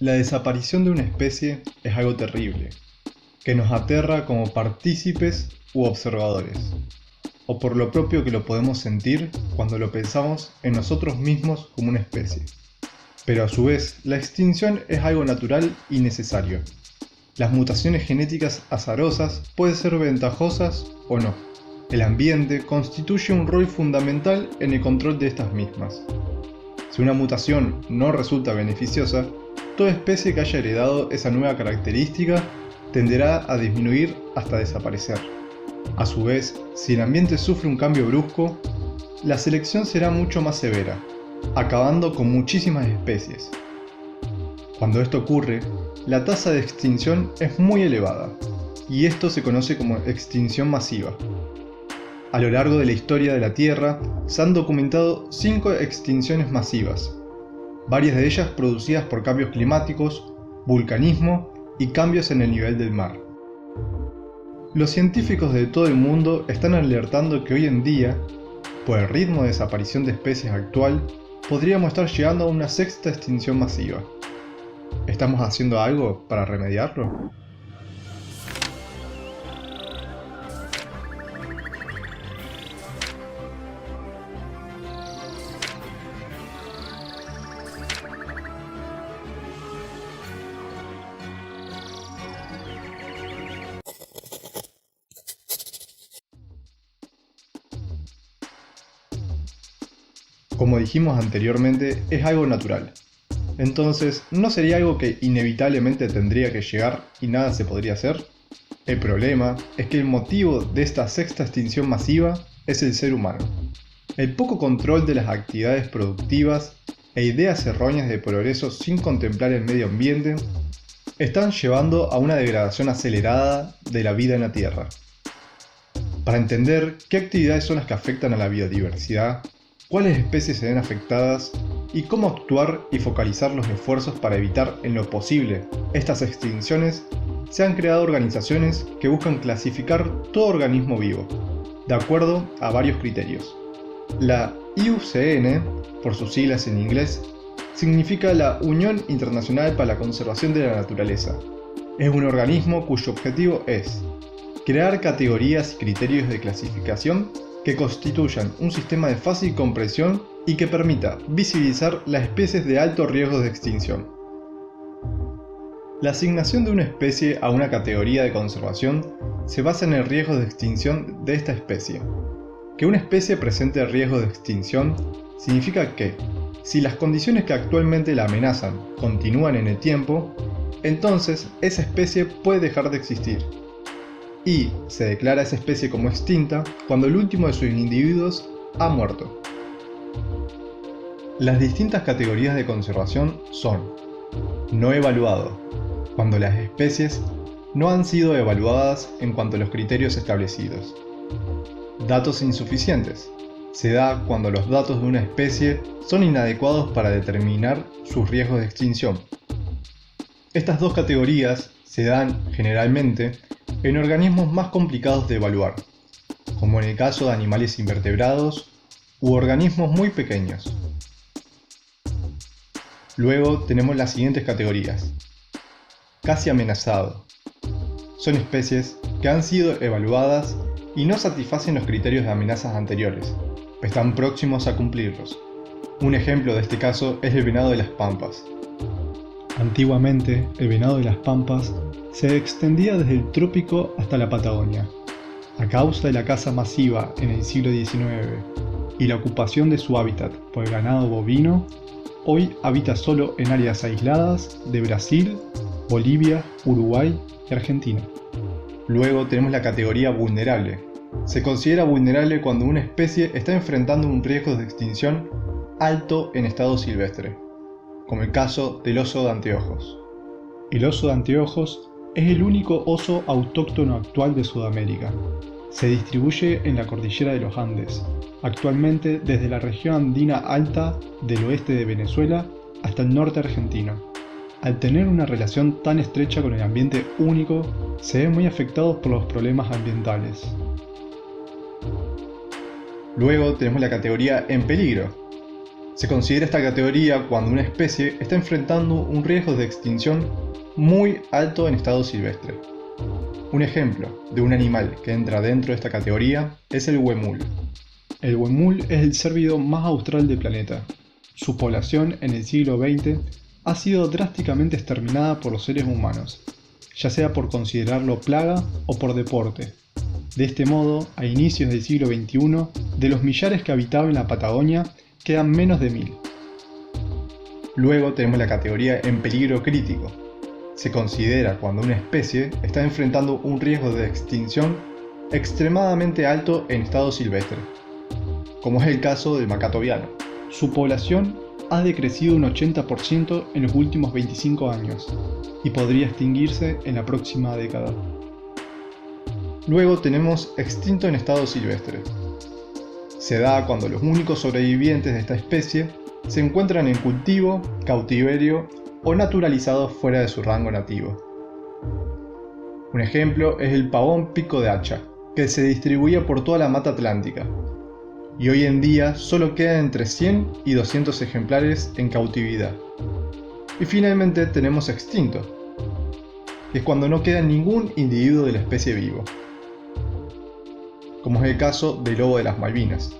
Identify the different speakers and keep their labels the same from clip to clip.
Speaker 1: La desaparición de una especie es algo terrible, que nos aterra como partícipes u observadores, o por lo propio que lo podemos sentir cuando lo pensamos en nosotros mismos como una especie. Pero a su vez, la extinción es algo natural y necesario. Las mutaciones genéticas azarosas pueden ser ventajosas o no. El ambiente constituye un rol fundamental en el control de estas mismas. Si una mutación no resulta beneficiosa, toda especie que haya heredado esa nueva característica tenderá a disminuir hasta desaparecer. A su vez, si el ambiente sufre un cambio brusco, la selección será mucho más severa, acabando con muchísimas especies. Cuando esto ocurre, la tasa de extinción es muy elevada, y esto se conoce como extinción masiva. A lo largo de la historia de la Tierra se han documentado 5 extinciones masivas, varias de ellas producidas por cambios climáticos, vulcanismo y cambios en el nivel del mar. Los científicos de todo el mundo están alertando que hoy en día, por el ritmo de desaparición de especies actual, podríamos estar llegando a una 6ª extinción masiva. ¿Estamos haciendo algo para remediarlo? Como dijimos anteriormente, es algo natural. Entonces, ¿no sería algo que inevitablemente tendría que llegar y nada se podría hacer? El problema es que el motivo de esta 6ª extinción masiva es el ser humano. El poco control de las actividades productivas e ideas erróneas de progreso sin contemplar el medio ambiente están llevando a una degradación acelerada de la vida en la Tierra. Para entender qué actividades son las que afectan a la biodiversidad, cuáles especies se ven afectadas y cómo actuar y focalizar los esfuerzos para evitar en lo posible estas extinciones, se han creado organizaciones que buscan clasificar todo organismo vivo, de acuerdo a varios criterios. La IUCN, por sus siglas en inglés, significa la Unión Internacional para la Conservación de la Naturaleza. Es un organismo cuyo objetivo es crear categorías y criterios de clasificación que constituyan un sistema de fácil comprensión y que permita visibilizar las especies de alto riesgo de extinción. La asignación de una especie a una categoría de conservación se basa en el riesgo de extinción de esta especie. Que una especie presente riesgo de extinción significa que, si las condiciones que actualmente la amenazan continúan en el tiempo, entonces esa especie puede dejar de existir. Y se declara esa especie como extinta cuando el último de sus individuos ha muerto. Las distintas categorías de conservación son: no evaluado, cuando las especies no han sido evaluadas en cuanto a los criterios establecidos. Datos insuficientes, se da cuando los datos de una especie son inadecuados para determinar sus riesgos de extinción. Estas dos categorías se dan, generalmente, en organismos más complicados de evaluar, como en el caso de animales invertebrados u organismos muy pequeños. Luego tenemos las siguientes categorías. Casi amenazado. Son especies que han sido evaluadas y no satisfacen los criterios de amenazas anteriores, pero están próximos a cumplirlos. Un ejemplo de este caso es el venado de las pampas. Antiguamente, el venado de las pampas se extendía desde el trópico hasta la Patagonia. A causa de la caza masiva en el siglo XIX y la ocupación de su hábitat por el ganado bovino, hoy habita solo en áreas aisladas de Brasil, Bolivia, Uruguay y Argentina. Luego tenemos la categoría vulnerable. Se considera vulnerable cuando una especie está enfrentando un riesgo de extinción alto en estado silvestre, como el caso del oso de anteojos. El oso de anteojos es el único oso autóctono actual de Sudamérica. Se distribuye en la cordillera de los Andes, actualmente desde la región andina alta del oeste de Venezuela hasta el norte argentino. Al tener una relación tan estrecha con el ambiente único, se ven muy afectados por los problemas ambientales. Luego tenemos la categoría en peligro. Se considera esta categoría cuando una especie está enfrentando un riesgo de extinción muy alto en estado silvestre. Un ejemplo de un animal que entra dentro de esta categoría es el huemul. El huemul es el cérvido más austral del planeta. Su población en el siglo XX ha sido drásticamente exterminada por los seres humanos, ya sea por considerarlo plaga o por deporte. De este modo, a inicios del siglo XXI, de los millares que habitaban la Patagonia, quedan menos de 1000. Luego tenemos la categoría en peligro crítico. Se considera cuando una especie está enfrentando un riesgo de extinción extremadamente alto en estado silvestre, como es el caso del macaco viano. Su población ha decrecido un 80% en los últimos 25 años y podría extinguirse en la próxima década. Luego tenemos extinto en estado silvestre. Se da cuando los únicos sobrevivientes de esta especie se encuentran en cultivo, cautiverio o naturalizados fuera de su rango nativo. Un ejemplo es el pavón pico de hacha, que se distribuía por toda la mata atlántica, y hoy en día solo quedan entre 100 y 200 ejemplares en cautividad. Y finalmente tenemos extinto, que es cuando no queda ningún individuo de la especie vivo, como es el caso del lobo de las Malvinas.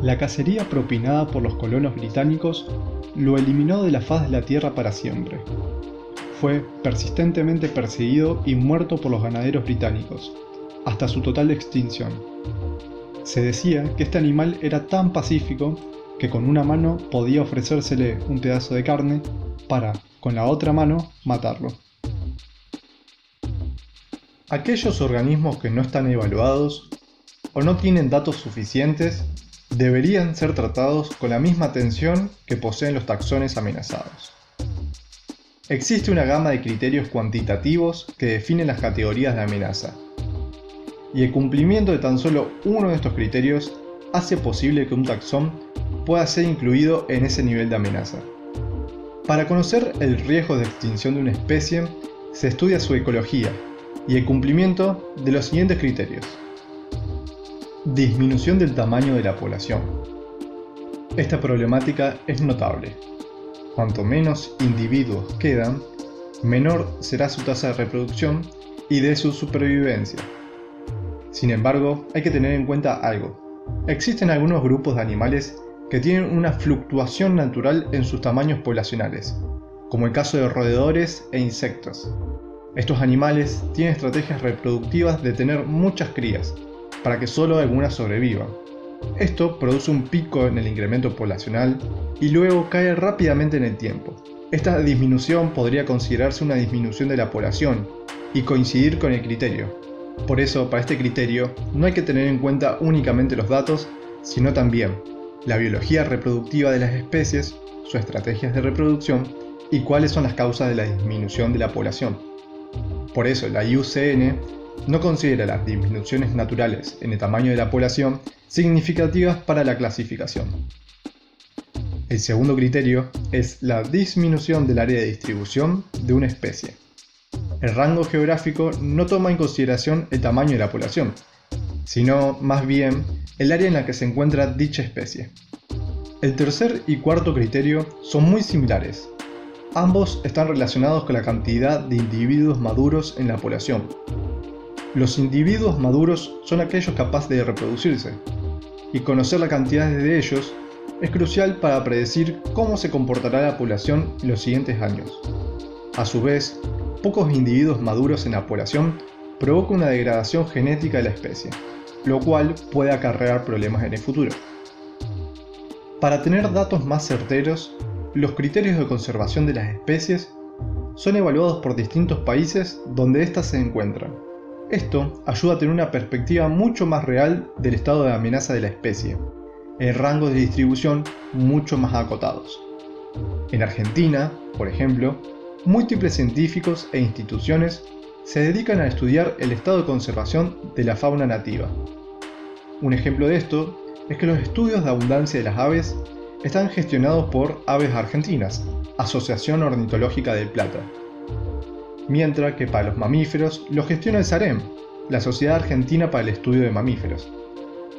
Speaker 1: La cacería propinada por los colonos británicos lo eliminó de la faz de la tierra para siempre. Fue persistentemente perseguido y muerto por los ganaderos británicos, hasta su total extinción. Se decía que este animal era tan pacífico que con una mano podía ofrecérsele un pedazo de carne para, con la otra mano, matarlo. Aquellos organismos que no están evaluados o no tienen datos suficientes deberían ser tratados con la misma atención que poseen los taxones amenazados. Existe una gama de criterios cuantitativos que definen las categorías de amenaza, y el cumplimiento de tan solo uno de estos criterios hace posible que un taxón pueda ser incluido en ese nivel de amenaza. Para conocer el riesgo de extinción de una especie, se estudia su ecología y el cumplimiento de los siguientes criterios. Disminución del tamaño de la población. Esta problemática es notable. Cuanto menos individuos quedan, menor será su tasa de reproducción y de su supervivencia. Sin embargo, hay que tener en cuenta algo. Existen algunos grupos de animales que tienen una fluctuación natural en sus tamaños poblacionales, como el caso de roedores e insectos. Estos animales tienen estrategias reproductivas de tener muchas crías, para que solo algunas sobrevivan. Esto produce un pico en el incremento poblacional y luego cae rápidamente en el tiempo. Esta disminución podría considerarse una disminución de la población y coincidir con el criterio. Por eso, para este criterio, no hay que tener en cuenta únicamente los datos, sino también la biología reproductiva de las especies, sus estrategias de reproducción y cuáles son las causas de la disminución de la población. Por eso, la IUCN no considera las disminuciones naturales en el tamaño de la población significativas para la clasificación. El segundo criterio es la disminución del área de distribución de una especie. El rango geográfico no toma en consideración el tamaño de la población, sino más bien el área en la que se encuentra dicha especie. El tercer y cuarto criterio son muy similares. Ambos están relacionados con la cantidad de individuos maduros en la población. Los individuos maduros son aquellos capaces de reproducirse, y conocer la cantidad de ellos es crucial para predecir cómo se comportará la población en los siguientes años. A su vez, pocos individuos maduros en la población provoca una degradación genética de la especie, lo cual puede acarrear problemas en el futuro. Para tener datos más certeros, los criterios de conservación de las especies son evaluados por distintos países donde éstas se encuentran. Esto ayuda a tener una perspectiva mucho más real del estado de amenaza de la especie, en rangos de distribución mucho más acotados. En Argentina, por ejemplo, múltiples científicos e instituciones se dedican a estudiar el estado de conservación de la fauna nativa. Un ejemplo de esto es que los estudios de abundancia de las aves están gestionados por Aves Argentinas, Asociación Ornitológica del Plata, mientras que para los mamíferos lo gestiona el SAREM, la Sociedad Argentina para el Estudio de Mamíferos.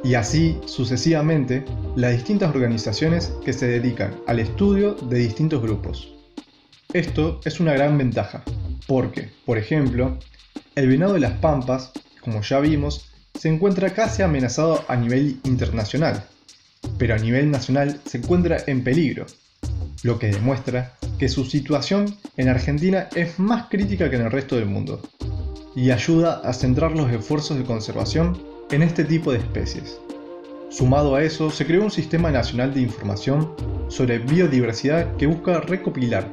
Speaker 1: y así sucesivamente las distintas organizaciones que se dedican al estudio de distintos grupos. Esto es una gran ventaja, porque, por ejemplo, el venado de las pampas, como ya vimos, se encuentra casi amenazado a nivel internacional, pero a nivel nacional se encuentra en peligro, lo que demuestra que su situación en Argentina es más crítica que en el resto del mundo, y ayuda a centrar los esfuerzos de conservación en este tipo de especies. Sumado a eso, se creó un Sistema Nacional de Información sobre Biodiversidad que busca recopilar,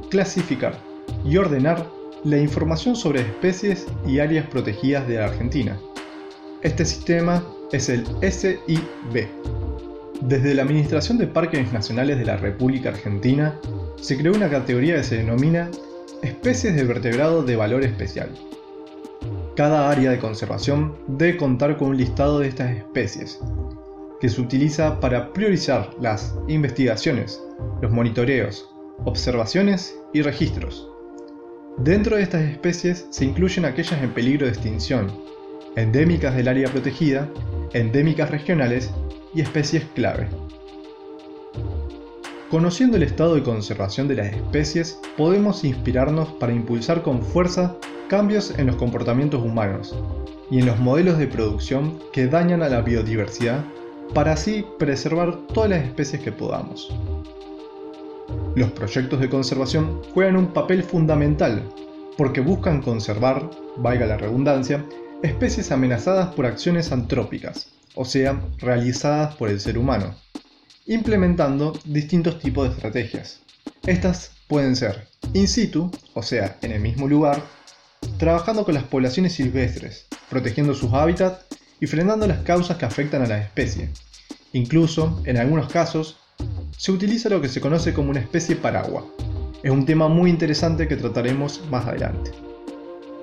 Speaker 1: clasificar y ordenar la información sobre especies y áreas protegidas de la Argentina. Este sistema es el SIB. Desde la Administración de Parques Nacionales de la República Argentina, se creó una categoría que se denomina Especies de Vertebrado de Valor Especial. Cada área de conservación debe contar con un listado de estas especies, que se utiliza para priorizar las investigaciones, los monitoreos, observaciones y registros. Dentro de estas especies se incluyen aquellas en peligro de extinción, endémicas del área protegida, endémicas regionales y especies clave. Conociendo el estado de conservación de las especies, podemos inspirarnos para impulsar con fuerza cambios en los comportamientos humanos y en los modelos de producción que dañan a la biodiversidad para así preservar todas las especies que podamos. Los proyectos de conservación juegan un papel fundamental porque buscan conservar, valga la redundancia, especies amenazadas por acciones antrópicas, o sea, realizadas por el ser humano, implementando distintos tipos de estrategias. Estas pueden ser in situ, o sea, en el mismo lugar, trabajando con las poblaciones silvestres, protegiendo sus hábitats y frenando las causas que afectan a la especie. Incluso, en algunos casos, se utiliza lo que se conoce como una especie paraguas. Es un tema muy interesante que trataremos más adelante.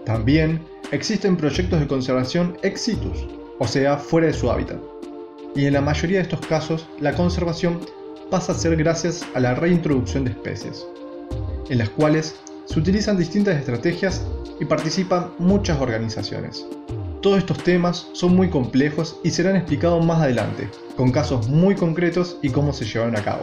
Speaker 1: También existen proyectos de conservación ex situ, o sea, fuera de su hábitat. Y en la mayoría de estos casos, la conservación pasa a ser gracias a la reintroducción de especies, en las cuales se utilizan distintas estrategias y participan muchas organizaciones. Todos estos temas son muy complejos y serán explicados más adelante, con casos muy concretos y cómo se llevaron a cabo.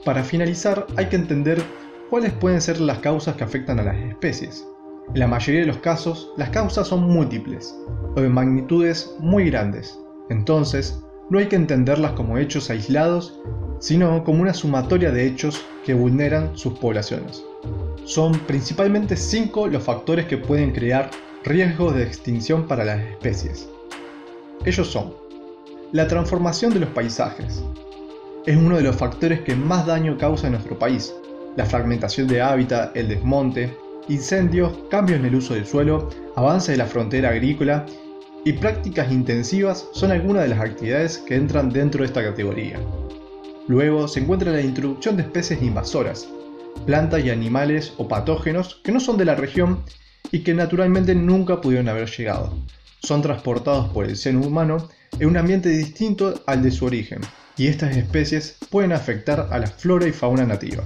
Speaker 1: Para finalizar, hay que entender cuáles pueden ser las causas que afectan a las especies. En la mayoría de los casos, las causas son múltiples, o de magnitudes muy grandes. Entonces, no hay que entenderlas como hechos aislados, sino como una sumatoria de hechos que vulneran sus poblaciones. Son principalmente 5 los factores que pueden crear riesgos de extinción para las especies. Ellos son: la transformación de los paisajes. Es uno de los factores que más daño causa en nuestro país. La fragmentación de hábitat, el desmonte, incendios, cambios en el uso del suelo, avance de la frontera agrícola y prácticas intensivas son algunas de las actividades que entran dentro de esta categoría. Luego se encuentra la introducción de especies invasoras, plantas y animales o patógenos que no son de la región y que naturalmente nunca pudieron haber llegado. Son transportados por el ser humano en un ambiente distinto al de su origen, y estas especies pueden afectar a la flora y fauna nativa.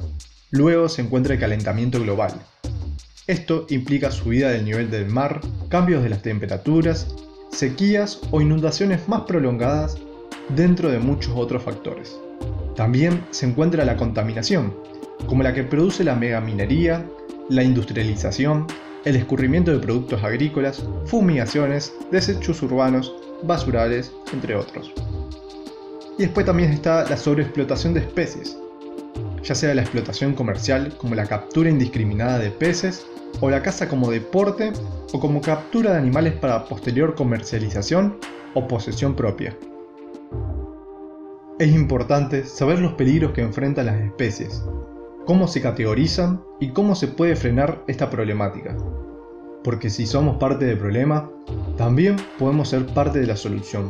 Speaker 1: Luego se encuentra el calentamiento global. Esto implica subida del nivel del mar, cambios de las temperaturas, sequías o inundaciones más prolongadas, dentro de muchos otros factores. También se encuentra la contaminación, como la que produce la megaminería, la industrialización, el escurrimiento de productos agrícolas, fumigaciones, desechos urbanos, basurales, entre otros. Y después también está la sobreexplotación de especies, ya sea la explotación comercial como la captura indiscriminada de peces, o la caza como deporte o como captura de animales para posterior comercialización o posesión propia. Es importante saber los peligros que enfrentan las especies, cómo se categorizan y cómo se puede frenar esta problemática. Porque si somos parte del problema, también podemos ser parte de la solución.